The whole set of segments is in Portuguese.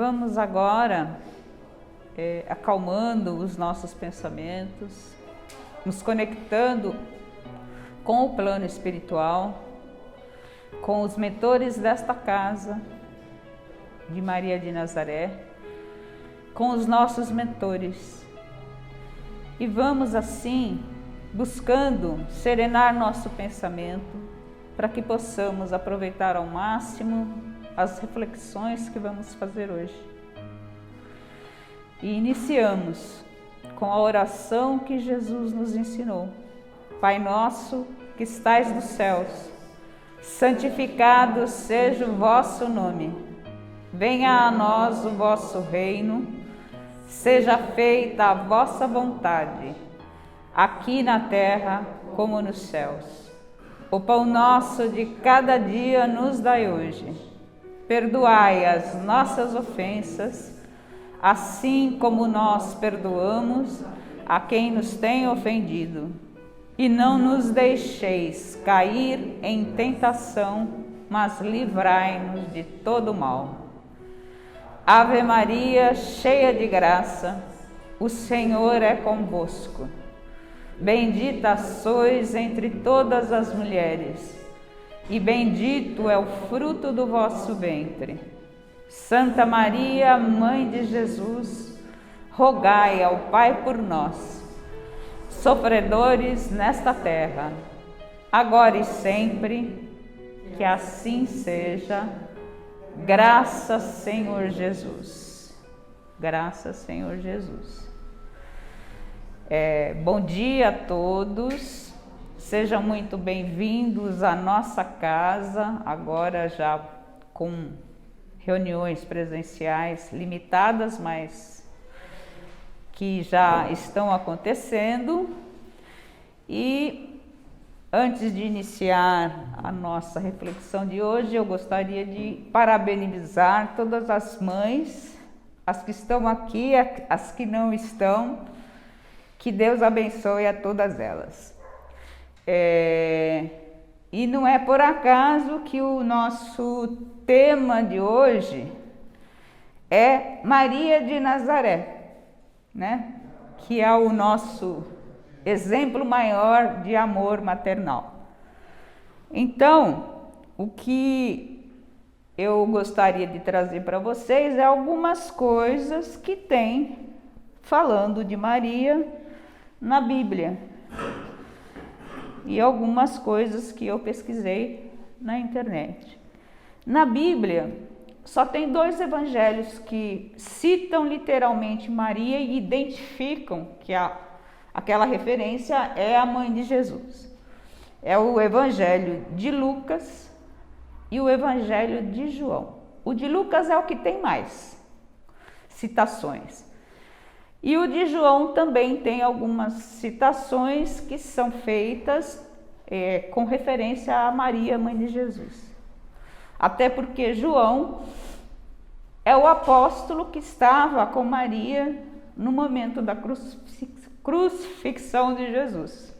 vamos agora acalmando os nossos pensamentos, nos conectando com o plano espiritual, com os mentores desta casa de Maria de Nazaré, com os nossos mentores. E vamos assim buscando serenar nosso pensamento para que possamos aproveitar ao máximo as reflexões que vamos fazer hoje. E iniciamos com a oração que Jesus nos ensinou. Pai nosso que estais nos céus, santificado seja o vosso nome. Venha a nós o vosso reino, seja feita a vossa vontade, aqui na terra como nos céus. O pão nosso de cada dia nos dai hoje. Perdoai as nossas ofensas, assim como nós perdoamos a quem nos tem ofendido. E não nos deixeis cair em tentação, mas livrai-nos de todo mal. Ave Maria, cheia de graça, o Senhor é convosco. Bendita sois entre todas as mulheres, e bendito é o fruto do vosso ventre. Santa Maria, Mãe de Jesus, rogai ao Pai por nós, sofredores nesta terra, agora e sempre, que assim seja. Graças, Senhor Jesus. Graças, Senhor Jesus. Bom dia a todos. Sejam muito bem-vindos à nossa casa, agora já com reuniões presenciais limitadas, mas que já estão acontecendo. E antes de iniciar a nossa reflexão de hoje, eu gostaria de parabenizar todas as mães, as que estão aqui, as que não estão, que Deus abençoe a todas elas. E não é por acaso que o nosso tema de hoje é Maria de Nazaré, né? Que é o nosso exemplo maior de amor maternal. Então, o que eu gostaria de trazer para vocês é algumas coisas que tem falando de Maria na Bíblia. E algumas coisas que eu pesquisei na internet. Na Bíblia, só tem 2 evangelhos que citam literalmente Maria e identificam que aquela referência é a mãe de Jesus. É o Evangelho de Lucas e o Evangelho de João. O de Lucas é o que tem mais citações. E o de João também tem algumas citações que são feitas com referência a Maria, mãe de Jesus. Até porque João é o apóstolo que estava com Maria no momento da crucifixão de Jesus.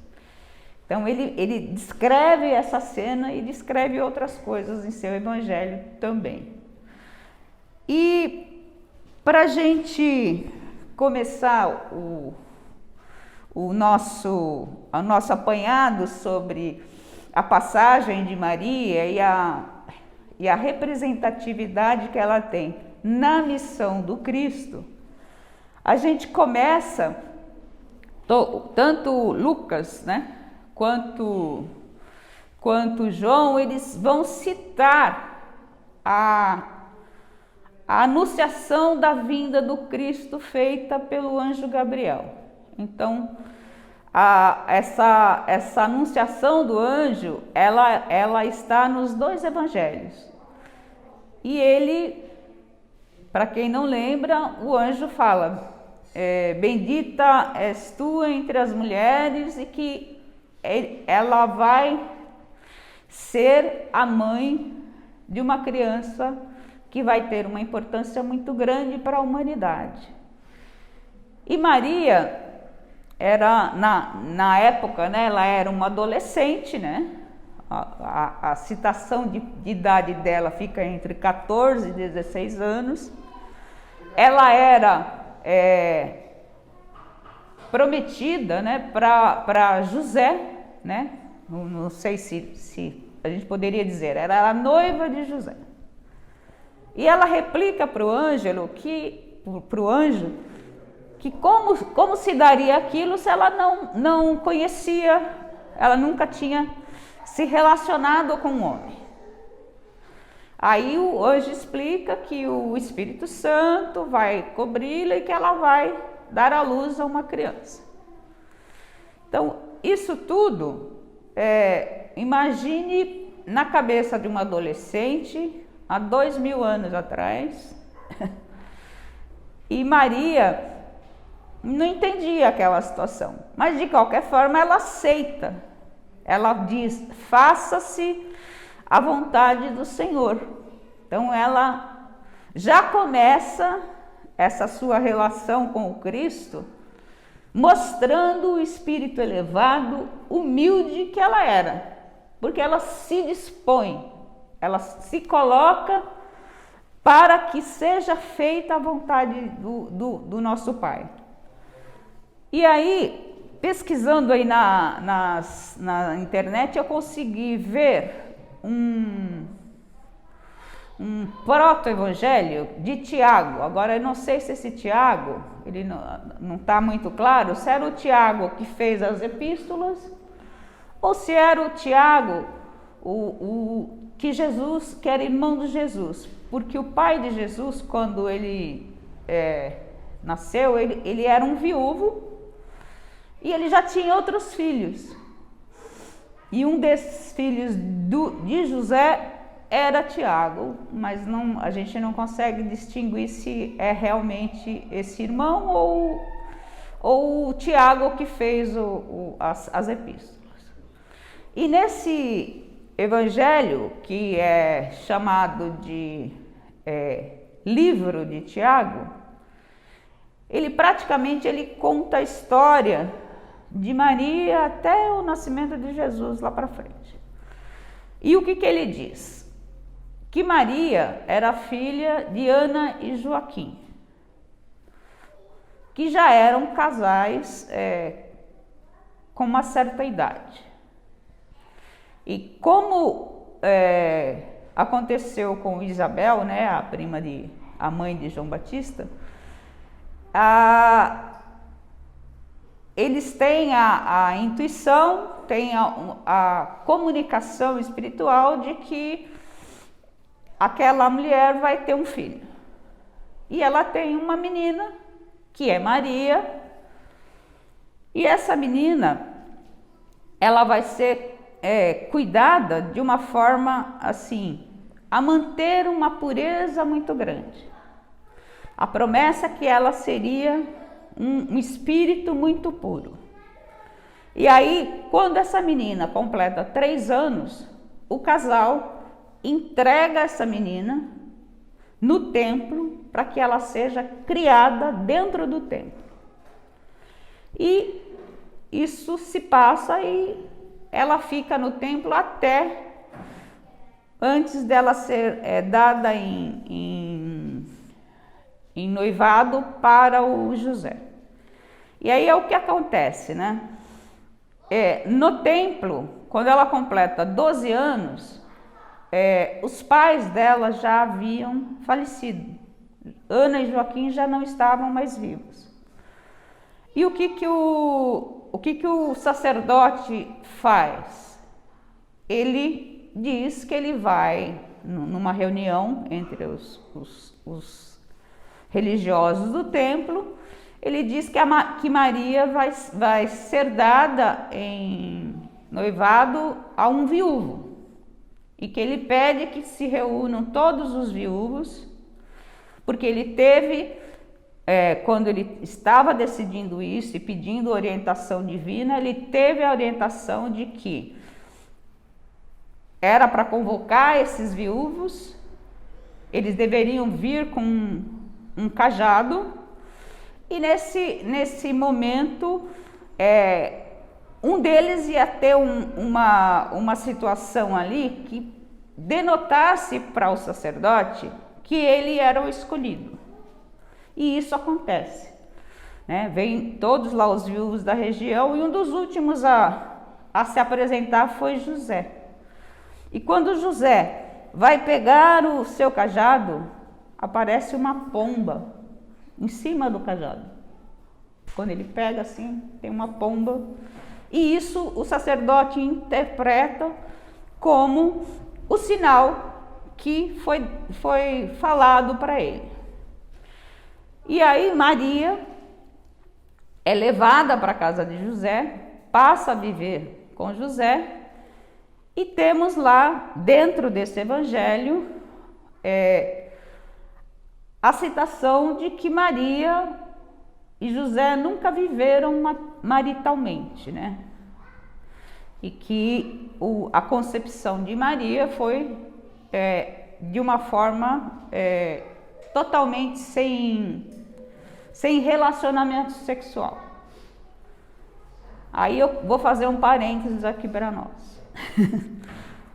Então ele descreve essa cena e descreve outras coisas em seu evangelho também. E para a gente começar o nosso apanhado sobre a passagem de Maria e a representatividade que ela tem na missão do Cristo, a gente começa, tanto Lucas, né, quanto João, eles vão citar a anunciação da vinda do Cristo feita pelo anjo Gabriel. Então, essa anunciação do anjo, ela está nos 2 evangelhos. E ele, para quem não lembra, o anjo fala: bendita és tu entre as mulheres, e que ela vai ser a mãe de uma criança que vai ter uma importância muito grande para a humanidade. E Maria era, na época, né, ela era uma adolescente, né? A citação de idade dela fica entre 14 e 16 anos. ela era prometida, né, para José, né? Não sei se a gente poderia dizer, era a noiva de José. E ela replica para o anjo que como se daria aquilo se ela não conhecia, ela nunca tinha se relacionado com o homem. Aí o anjo explica que o Espírito Santo vai cobri-la e que ela vai dar à luz a uma criança. Então, isso tudo, imagine na cabeça de uma adolescente, há 2000 anos atrás, e Maria não entendia aquela situação, mas de qualquer forma ela aceita, ela diz, faça-se a vontade do Senhor. Então ela já começa essa sua relação com o Cristo, mostrando o espírito elevado, humilde que ela era, porque ela se dispõe, ela se coloca para que seja feita a vontade do nosso Pai. E aí, pesquisando aí na internet, eu consegui ver um proto-evangelho de Tiago. Agora, eu não sei se esse Tiago, ele não está muito claro, se era o Tiago que fez as epístolas, ou se era o Tiago, que era irmão de Jesus. Porque o pai de Jesus, quando ele nasceu, ele era um viúvo e ele já tinha outros filhos. E um desses filhos de José era Tiago, mas a gente não consegue distinguir se é realmente esse irmão ou o Tiago que fez as epístolas. E nesse evangelho, que é chamado de livro de Tiago, ele praticamente conta a história de Maria até o nascimento de Jesus lá para frente. E o que ele diz? Que Maria era filha de Ana e Joaquim, que já eram casais com uma certa idade. E como aconteceu com Isabel, né, a mãe de João Batista, eles têm a intuição, têm a comunicação espiritual de que aquela mulher vai ter um filho. E ela tem uma menina, que é Maria, e essa menina, ela vai ser cuidada de uma forma assim, a manter uma pureza muito grande. A promessa é que ela seria um espírito muito puro. E aí, quando essa menina completa 3 anos, o casal entrega essa menina no templo para que ela seja criada dentro do templo. E isso se passa e ela fica no templo até antes dela ser dada em noivado para o José. E aí é o que acontece, né? No templo, quando ela completa 12 anos, os pais dela já haviam falecido. Ana e Joaquim já não estavam mais vivos. E o que o sacerdote faz? Ele diz que ele vai numa reunião entre os religiosos do templo. Ele diz que Maria vai ser dada em noivado a um viúvo, e que ele pede que se reúnam todos os viúvos, porque ele teve, quando ele estava decidindo isso e pedindo orientação divina, ele teve a orientação de que era para convocar esses viúvos, eles deveriam vir com um cajado, e nesse momento um deles ia ter uma situação ali que denotasse para o sacerdote que ele era o escolhido. E isso acontece, né? Vem todos lá os viúvos da região, e um dos últimos a se apresentar foi José. E quando José vai pegar o seu cajado, aparece uma pomba em cima do cajado. Quando ele pega assim, tem uma pomba. E isso o sacerdote interpreta como o sinal que foi falado para ele. E aí Maria é levada para a casa de José, passa a viver com José, e temos lá, dentro desse evangelho, a citação de que Maria e José nunca viveram maritalmente, né? E que a concepção de Maria foi de uma forma totalmente sem relacionamento sexual. Aí eu vou fazer um parênteses aqui para nós.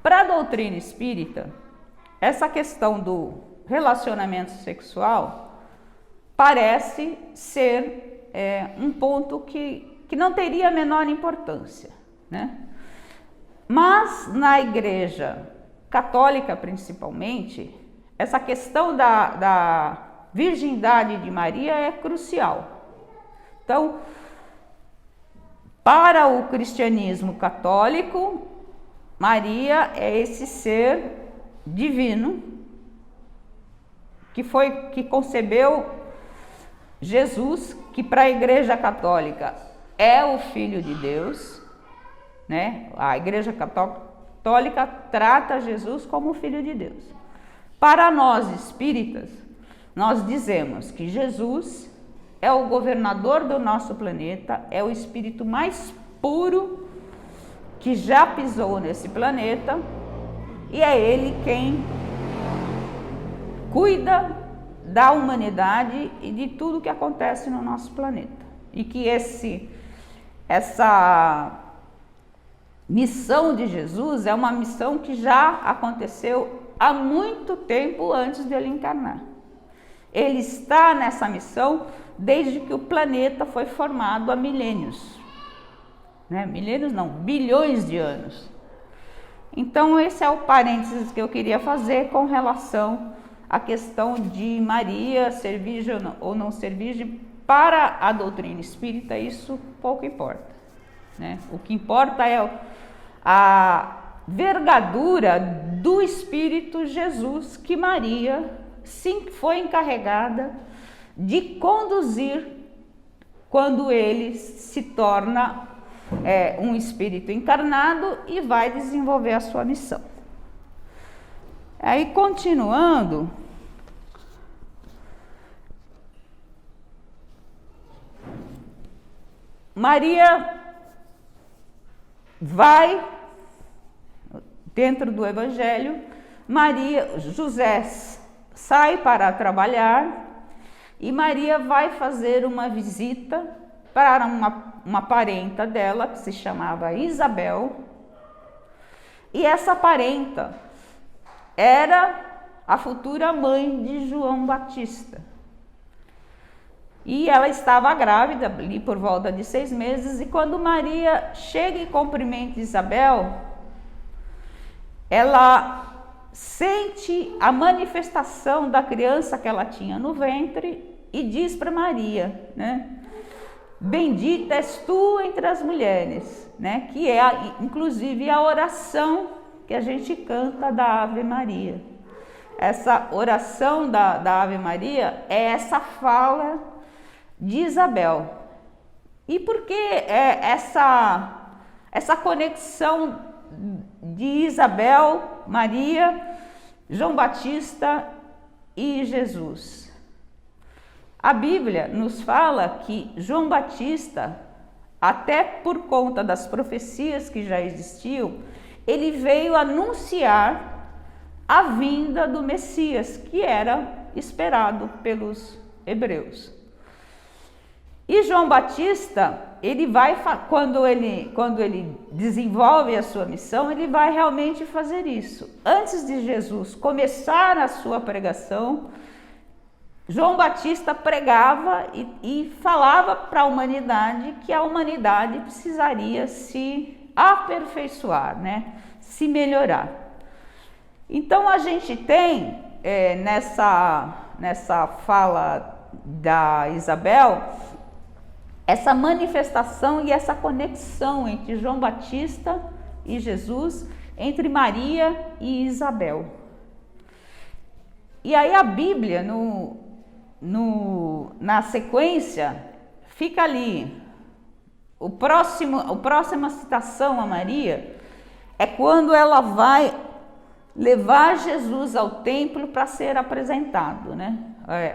Para a doutrina espírita, essa questão do relacionamento sexual parece ser um ponto que não teria a menor importância, né? Mas na Igreja Católica, principalmente, essa questão da virgindade de Maria é crucial. Então, para o cristianismo católico, Maria é esse ser divino que concebeu Jesus, que para a Igreja Católica é o Filho de Deus, né? A Igreja Católica trata Jesus como o Filho de Deus. Para nós espíritas, nós dizemos que Jesus é o governador do nosso planeta, é o espírito mais puro que já pisou nesse planeta, e é ele quem cuida da humanidade e de tudo que acontece no nosso planeta. E que essa missão de Jesus é uma missão que já aconteceu há muito tempo antes de ele encarnar. Ele está nessa missão desde que o planeta foi formado há milênios. Né? Milênios não, bilhões de anos. Então esse é o parênteses que eu queria fazer com relação à questão de Maria ser virgem ou não ser virgem. Para a doutrina espírita isso pouco importa, né? O que importa é a vergadura do Espírito Jesus que Maria sim foi encarregada de conduzir quando ele se torna um espírito encarnado e vai desenvolver a sua missão. Aí, continuando, Maria vai dentro do Evangelho, José sai para trabalhar e Maria vai fazer uma visita para uma parenta dela que se chamava Isabel, e essa parenta era a futura mãe de João Batista. E ela estava grávida ali por volta de 6 meses, e quando Maria chega e cumprimenta Isabel, ela sente a manifestação da criança que ela tinha no ventre e diz para Maria, né? Bendita és tu entre as mulheres, né? Que é inclusive a oração que a gente canta da Ave Maria. Essa oração da Ave Maria é essa fala de Isabel. E por que essa conexão de Isabel, Maria, João Batista e Jesus? A Bíblia nos fala que João Batista, até por conta das profecias que já existiam, ele veio anunciar a vinda do Messias, que era esperado pelos hebreus. E João Batista, quando ele desenvolve a sua missão, ele vai realmente fazer isso. Antes de Jesus começar a sua pregação, João Batista pregava e falava para a humanidade que a humanidade precisaria se aperfeiçoar, né? Se melhorar. Então a gente tem nessa fala da Isabel essa manifestação e essa conexão entre João Batista e Jesus, entre Maria e Isabel. E aí a Bíblia, na sequência, fica ali. A próxima citação a Maria é quando ela vai levar Jesus ao templo para ser apresentado, né?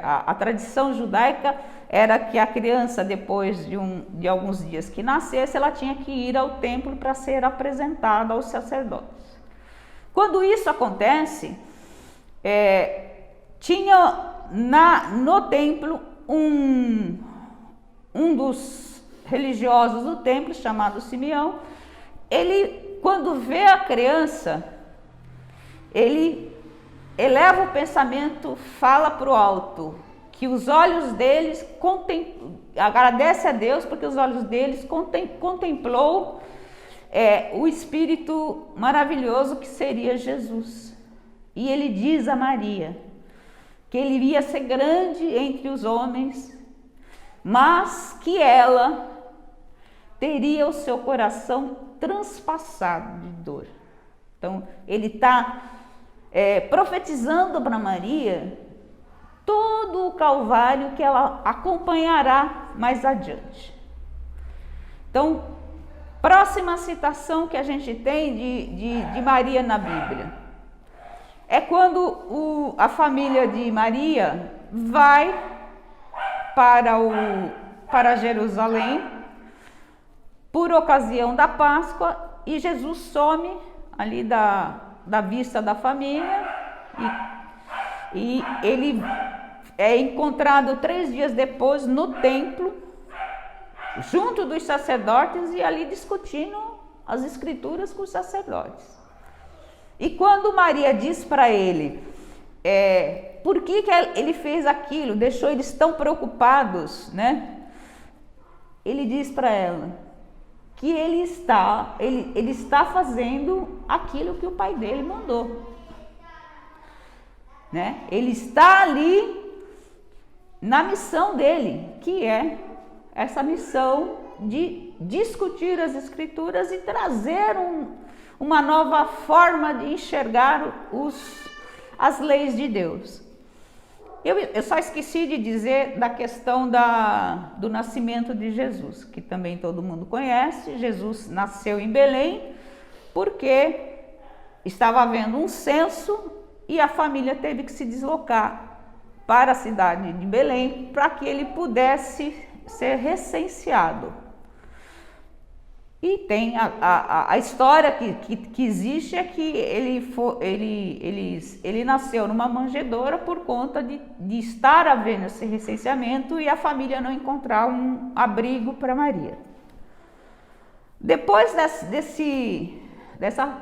A tradição judaica era que a criança, depois de alguns dias que nascesse, ela tinha que ir ao templo para ser apresentada aos sacerdotes. Quando isso acontece, tinha no templo um dos religiosos do templo, chamado Simeão. Ele, quando vê a criança, ele eleva o pensamento, fala para o alto, que os olhos deles agradece a Deus porque os olhos deles contemplou o Espírito maravilhoso que seria Jesus. E ele diz a Maria que ele iria ser grande entre os homens, mas que ela teria o seu coração transpassado de dor. Então, ele está profetizando para Maria todo o calvário que ela acompanhará mais adiante. Então, próxima citação que a gente tem de Maria na Bíblia é quando a família de Maria vai para Jerusalém por ocasião da Páscoa e Jesus some ali da vista da família e ele é encontrado 3 dias depois no templo, junto dos sacerdotes e ali discutindo as escrituras com os sacerdotes. E quando Maria diz para ele por que ele fez aquilo, deixou eles tão preocupados, né? Ele diz para ela que ele está fazendo aquilo que o pai dele mandou, né? Ele está ali na missão dele, que é essa missão de discutir as escrituras e trazer uma nova forma de enxergar as leis de Deus. Eu só esqueci de dizer da questão do nascimento de Jesus, que também todo mundo conhece. Jesus nasceu em Belém porque estava havendo um censo e a família teve que se deslocar para a cidade de Belém para que ele pudesse ser recenseado. E tem a história que existe é que ele nasceu numa manjedoura por conta de estar havendo esse recenseamento e a família não encontrar um abrigo para Maria. Depois dessa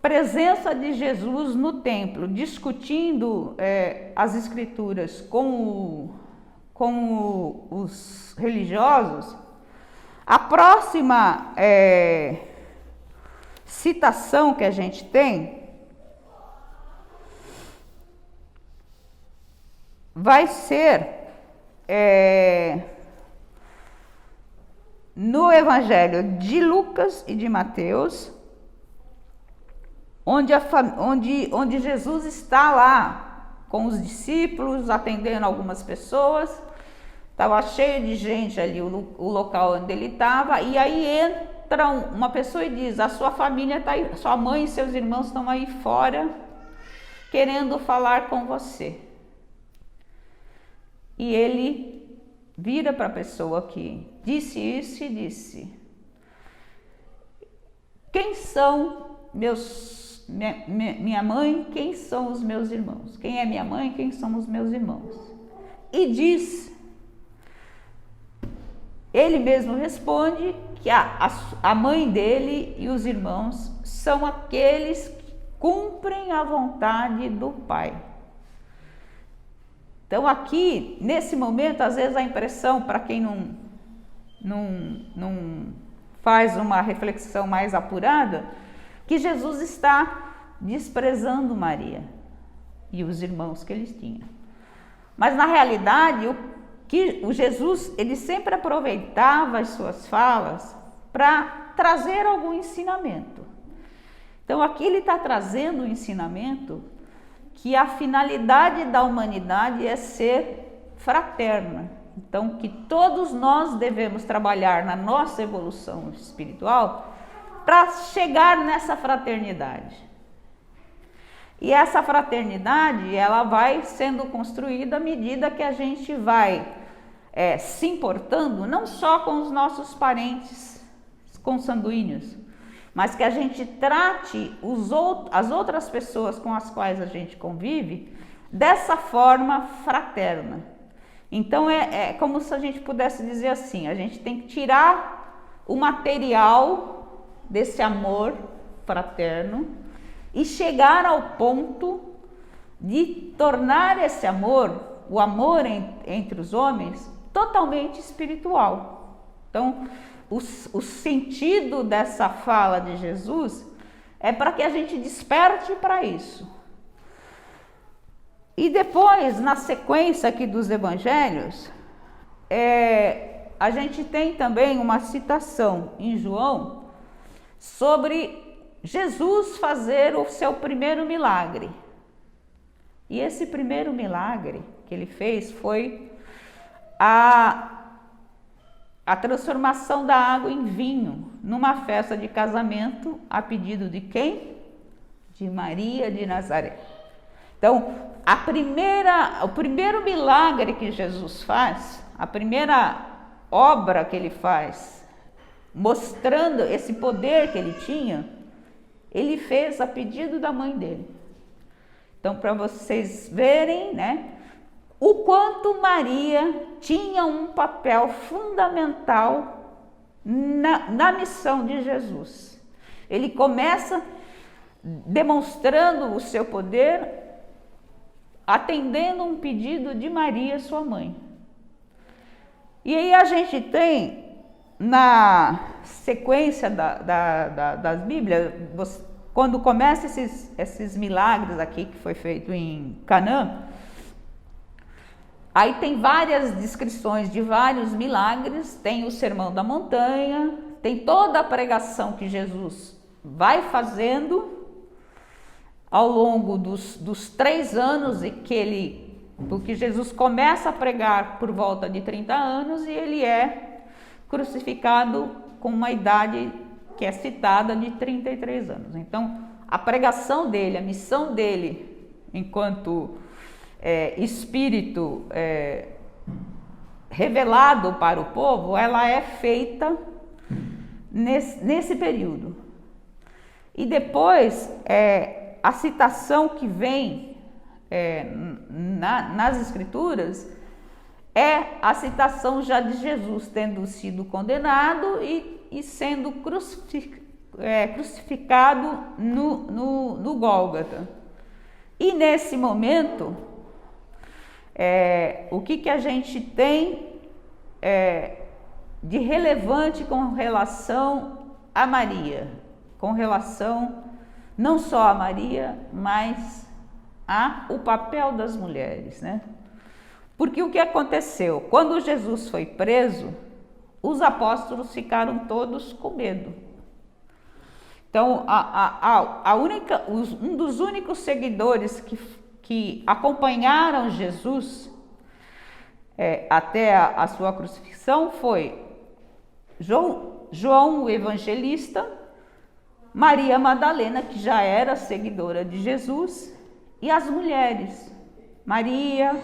presença de Jesus no templo, discutindo as escrituras com os religiosos, a próxima citação que a gente tem vai ser no Evangelho de Lucas e de Mateus, onde Jesus está lá com os discípulos, atendendo algumas pessoas. Estava cheio de gente ali, o local onde ele estava, e aí entra uma pessoa e diz: a sua família está aí, sua mãe e seus irmãos estão aí fora, querendo falar com você. E ele vira para a pessoa que disse isso e disse: quem são minha mãe, quem são os meus irmãos? Quem é minha mãe, quem são os meus irmãos? E diz, ele mesmo responde que a mãe dele e os irmãos são aqueles que cumprem a vontade do Pai. Então aqui, nesse momento, às vezes a impressão, para quem não faz uma reflexão mais apurada, que Jesus está desprezando Maria e os irmãos que eles tinham. Mas na realidade, o Jesus, ele sempre aproveitava as suas falas para trazer algum ensinamento. Então aqui ele está trazendo um ensinamento que a finalidade da humanidade é ser fraterna. Então que todos nós devemos trabalhar na nossa evolução espiritual para chegar nessa fraternidade. E essa fraternidade, ela vai sendo construída à medida que a gente vai se importando, não só com os nossos parentes consanguíneos, mas que a gente trate as outras pessoas com as quais a gente convive dessa forma fraterna. Então é como se a gente pudesse dizer assim, a gente tem que tirar o material desse amor fraterno e chegar ao ponto de tornar esse amor, o amor entre os homens, totalmente espiritual. Então, o sentido dessa fala de Jesus é para que a gente desperte para isso. E depois, na sequência aqui dos evangelhos, a gente tem também uma citação em João sobre Jesus fazer o seu primeiro milagre. E esse primeiro milagre que ele fez foi a transformação da água em vinho, numa festa de casamento, a pedido de quem? De Maria de Nazaré. Então, o primeiro milagre que Jesus faz, a primeira obra que ele faz, mostrando esse poder que ele tinha, ele fez a pedido da mãe dele. Então, para vocês verem, né, o quanto Maria tinha um papel fundamental na missão de Jesus. Ele começa demonstrando o seu poder, atendendo um pedido de Maria, sua mãe. E aí a gente tem, na sequência das Bíblias, quando começa esses milagres aqui que foi feito em Canaã, aí tem várias descrições de vários milagres, tem o Sermão da Montanha, tem toda a pregação que Jesus vai fazendo ao longo dos 3 anos, porque Jesus começa a pregar por volta de 30 anos e ele é crucificado com uma idade que é citada de 33 anos. Então, a pregação dele, a missão dele, enquanto espírito revelado para o povo, ela é feita nesse período. E depois, a citação que vem nas Escrituras é a citação já de Jesus tendo sido condenado e sendo crucificado no Gólgota. E nesse momento, o que a gente tem de relevante com relação a Maria, com relação não só a Maria, mas o papel das mulheres, né? Porque o que aconteceu? Quando Jesus foi preso, os apóstolos ficaram todos com medo. Então, um dos únicos seguidores que acompanharam Jesus até a sua crucifixão foi João o Evangelista, Maria Madalena, que já era seguidora de Jesus, e as mulheres, Maria,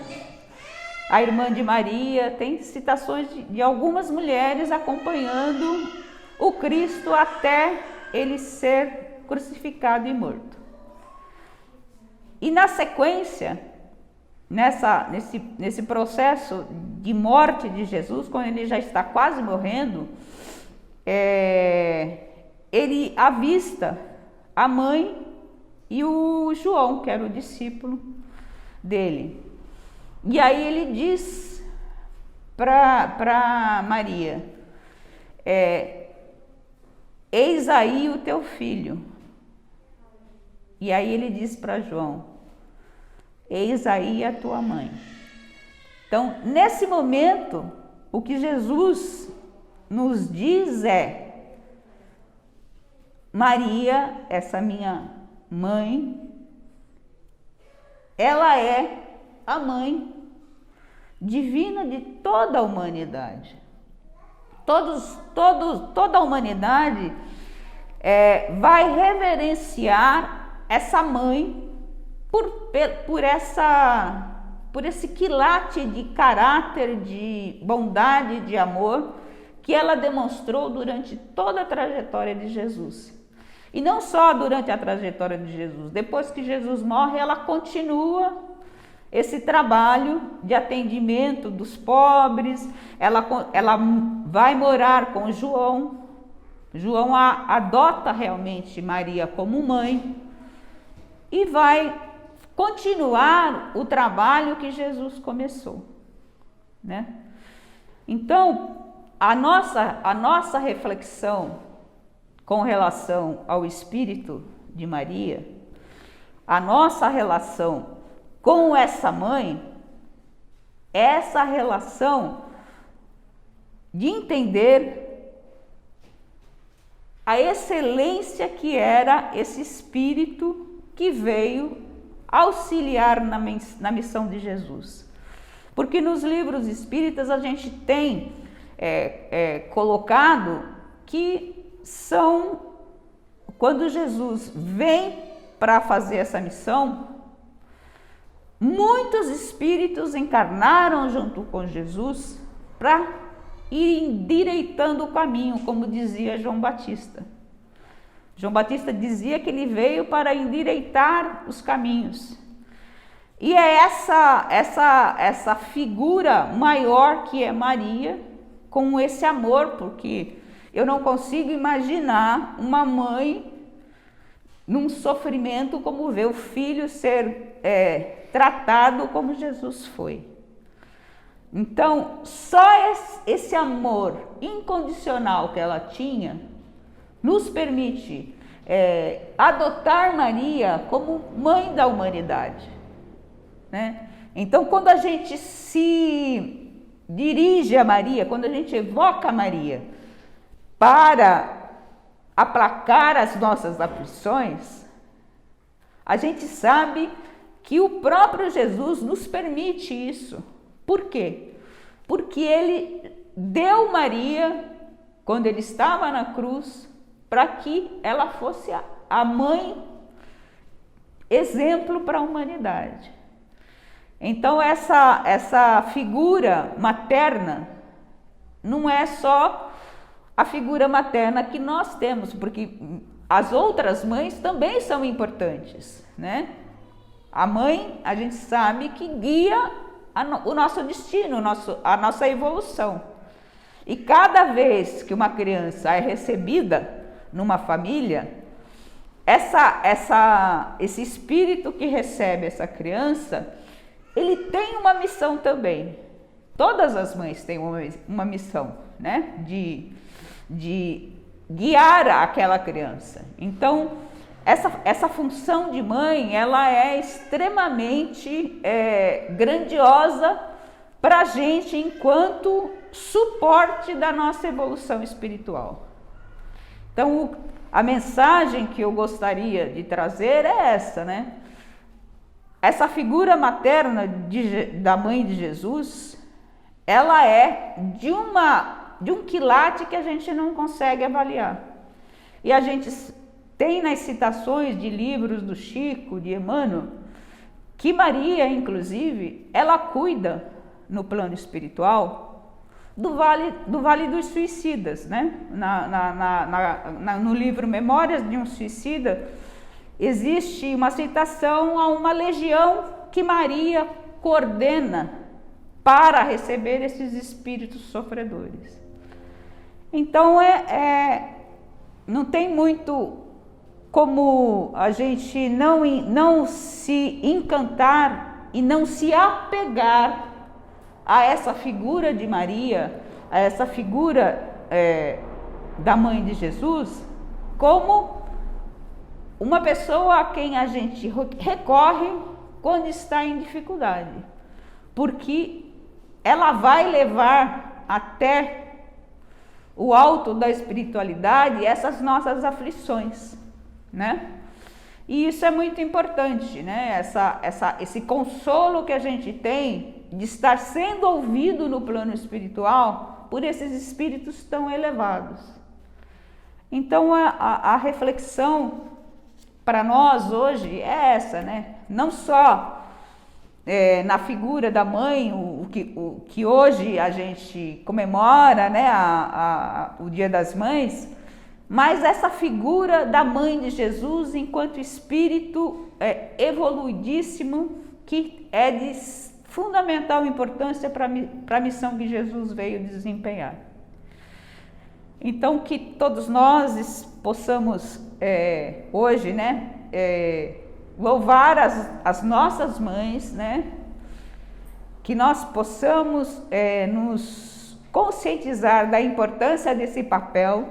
a irmã de Maria, tem citações de algumas mulheres acompanhando o Cristo até ele ser crucificado e morto. E na sequência, nesse processo de morte de Jesus, quando ele já está quase morrendo, ele avista a mãe e o João, que era o discípulo dele. E aí ele diz para Maria, eis aí o teu filho. E aí ele diz para João, eis aí a tua mãe. Então, nesse momento, o que Jesus nos diz é, Maria, essa minha mãe, ela é a mãe divina de toda a humanidade. Toda a humanidade vai reverenciar essa mãe por esse quilate de caráter, de bondade, de amor que ela demonstrou durante toda a trajetória de Jesus. E não só durante a trajetória de Jesus, depois que Jesus morre, ela continua esse trabalho de atendimento dos pobres, ela vai morar com João. João adota realmente Maria como mãe e vai continuar o trabalho que Jesus começou, né? Então, a nossa reflexão com relação ao espírito de Maria, a nossa relação com essa mãe, essa relação de entender a excelência que era esse espírito que veio auxiliar na missão de Jesus. Porque nos livros espíritas a gente tem colocado que são, quando Jesus vem para fazer essa missão, muitos espíritos encarnaram junto com Jesus para ir endireitando o caminho, como dizia João Batista. João Batista dizia que ele veio para endireitar os caminhos. E é essa figura maior que é Maria, com esse amor, porque eu não consigo imaginar uma mãe num sofrimento como ver o filho ser tratado como Jesus foi. Então, só esse amor incondicional que ela tinha nos permite adotar Maria como mãe da humanidade, né? Então, quando a gente se dirige a Maria, quando a gente evoca Maria para aplacar as nossas aflições, a gente sabe que o próprio Jesus nos permite isso. Por quê? Porque ele deu Maria, quando ele estava na cruz, para que ela fosse a mãe exemplo para a humanidade. Então essa figura materna não é só a figura materna que nós temos, porque as outras mães também são importantes, né? A mãe, a gente sabe que guia o nosso destino, a nossa evolução. E cada vez que uma criança é recebida numa família, esse espírito que recebe essa criança, ele tem uma missão também. Todas as mães têm uma missão, né? De guiar aquela criança. Então, essa função de mãe, ela é extremamente grandiosa para a gente enquanto suporte da nossa evolução espiritual. Então, a mensagem que eu gostaria de trazer é essa, né? Essa figura materna da mãe de Jesus, ela é de um quilate que a gente não consegue avaliar. E a gente tem nas citações de livros do Chico, de Emmanuel, que Maria, inclusive, ela cuida no plano espiritual do Vale dos Suicidas, né? No livro Memórias de um Suicida, existe uma citação a uma legião que Maria coordena para receber esses espíritos sofredores. Então, não tem muito como a gente não se encantar e não se apegar a essa figura de Maria, a essa figura da mãe de Jesus, como uma pessoa a quem a gente recorre quando está em dificuldade, porque ela vai levar até o alto da espiritualidade essas nossas aflições, né? E isso é muito importante, né? Esse consolo que a gente tem de estar sendo ouvido no plano espiritual por esses espíritos tão elevados. Então a reflexão para nós hoje é essa, né? Não só na figura da mãe, o que hoje a gente comemora, né? O Dia das Mães, mas essa figura da mãe de Jesus enquanto espírito evoluidíssimo, que é de fundamental importância para a missão que Jesus veio desempenhar. Então, que todos nós possamos hoje, né, louvar as nossas mães, né, que nós possamos nos conscientizar da importância desse papel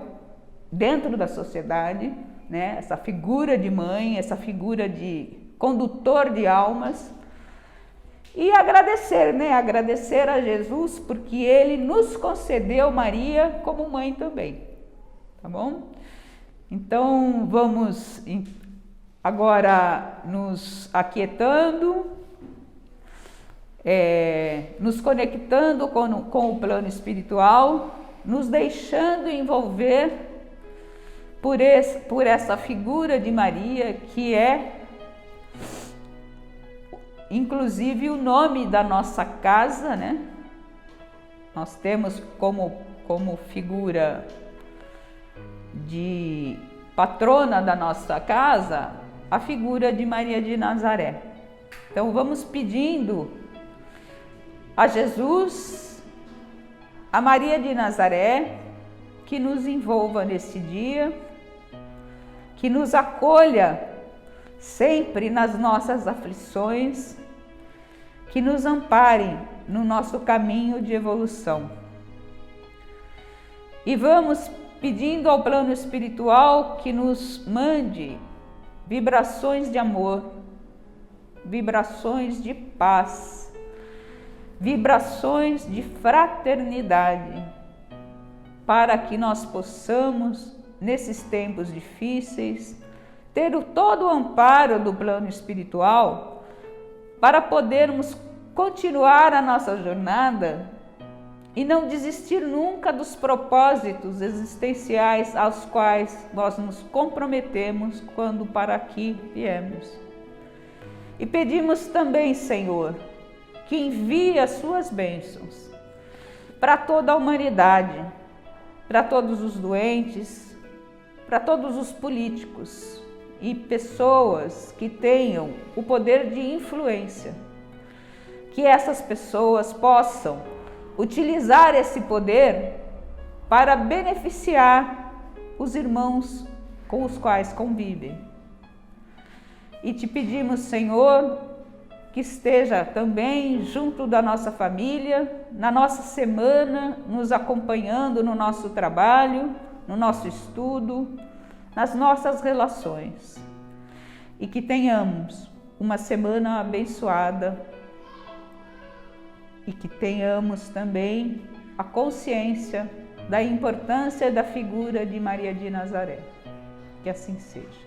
dentro da sociedade, né? Essa figura de mãe, essa figura de condutor de almas, e agradecer, né? Agradecer a Jesus porque Ele nos concedeu Maria como mãe também, tá bom? Então vamos agora nos aquietando, nos conectando com o plano espiritual, nos deixando envolver por essa figura de Maria, que é inclusive o nome da nossa casa, né? Nós temos como figura de patrona da nossa casa a figura de Maria de Nazaré. Então vamos pedindo a Jesus, a Maria de Nazaré, que nos envolva nesse dia, que nos acolha sempre nas nossas aflições, que nos ampare no nosso caminho de evolução. E vamos pedindo ao plano espiritual que nos mande vibrações de amor, vibrações de paz, vibrações de fraternidade, para que nós possamos, nesses tempos difíceis, ter todo o amparo do plano espiritual para podermos continuar a nossa jornada e não desistir nunca dos propósitos existenciais aos quais nós nos comprometemos quando para aqui viemos. E pedimos também, Senhor, que envie as suas bênçãos para toda a humanidade, para todos os doentes, para todos os políticos e pessoas que tenham o poder de influência, que essas pessoas possam utilizar esse poder para beneficiar os irmãos com os quais convivem. E te pedimos, Senhor, que esteja também junto da nossa família, na nossa semana, nos acompanhando no nosso trabalho, no nosso estudo, nas nossas relações. E que tenhamos uma semana abençoada e que tenhamos também a consciência da importância da figura de Maria de Nazaré. Que assim seja.